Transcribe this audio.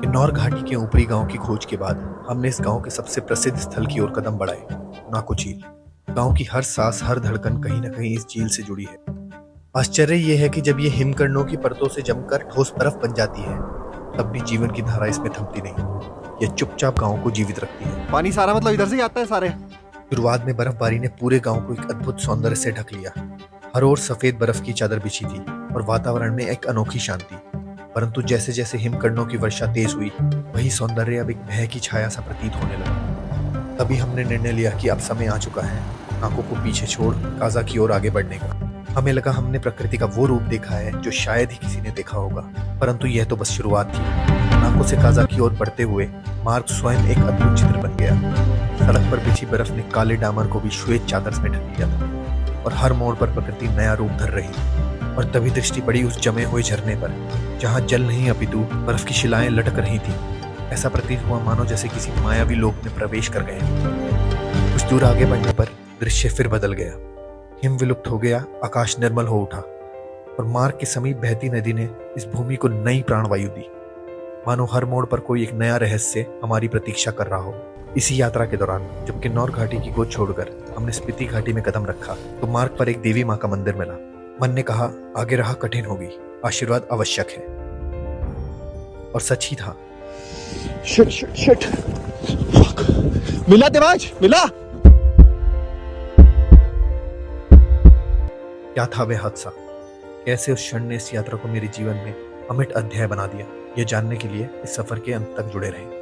किन्नौर घाटी के ऊपरी गांव की खोज के बाद हमने इस गांव के सबसे प्रसिद्ध स्थल की ओर कदम बढ़ाए, नाको झील। गांव की हर सांस, हर धड़कन कहीं न कहीं इस झील से जुड़ी है। आश्चर्य यह है कि जब ये हिमकणों की परतों से जमकर ठोस बर्फ बन जाती है, तब भी जीवन की धारा इसमें थमती नहीं। यह चुपचाप गांव को जीवित रखती है। पानी सारा मतलब इधर से ही आता है सारे। शुरुआत में बर्फबारी ने पूरे गांव को एक अद्भुत सौंदर्य से ढक लिया। हर ओर सफेद बर्फ की चादर बिछी थी और वातावरण में एक अनोखी शांति। परंतु जैसे जैसे हिमकणों की वर्षा तेज हुई, वही सौंदर्य अब एक भय की छाया सा प्रतीत होने लगा। तभी हमने निर्णय लिया कि अब समय आ चुका है नाको को पीछे छोड़ काजा की ओर आगे बढ़ने का। हमें लगा हमने प्रकृति का वो रूप देखा है जो शायद ही किसी ने देखा होगा, परंतु यह तो बस शुरुआत थी। नाको से काजा की ओर बढ़ते हुए मार्ग स्वयं एक अद्भुत चित्र बन गया। सड़क पर बिछी बर्फ ने काले डामर को भी श्वेत चादर में ढक लिया था और हर मोड़ पर प्रकृति नया रूप धर रही थी। और तभी दृष्टि पड़ी उस जमे हुए झरने पर, जहां जल नहीं अपितु बर्फ की शिलाएं लटक रही थीं। ऐसा प्रतीत हुआ मानो जैसे किसी मायावी लोक में प्रवेश कर गए। कुछ दूर आगे बढ़ने पर दृश्य फिर बदल गया। हिम विलुप्त हो गया, आकाश निर्मल हो उठा और मार्ग के समीप बहती नदी ने इस भूमि को नई प्राणवायु दी। मानो हर मोड़ पर कोई एक नया रहस्य हमारी प्रतीक्षा कर रहा हो। इसी यात्रा के दौरान जब किन्नौर घाटी की गोद छोड़कर हमने स्पीति घाटी में कदम रखा, तो मार्ग पर एक देवी माँ का मंदिर मिला। मन ने कहा, आगे राह कठिन होगी, आशीर्वाद आवश्यक है। और सच ही था। Shit shit shit, fuck. मिला देवांश, मिला। क्या था वह हादसा? कैसे उस क्षण ने इस यात्रा को मेरे जीवन में अमिट अध्याय बना दिया? यह जानने के लिए इस सफर के अंत तक जुड़े रहें।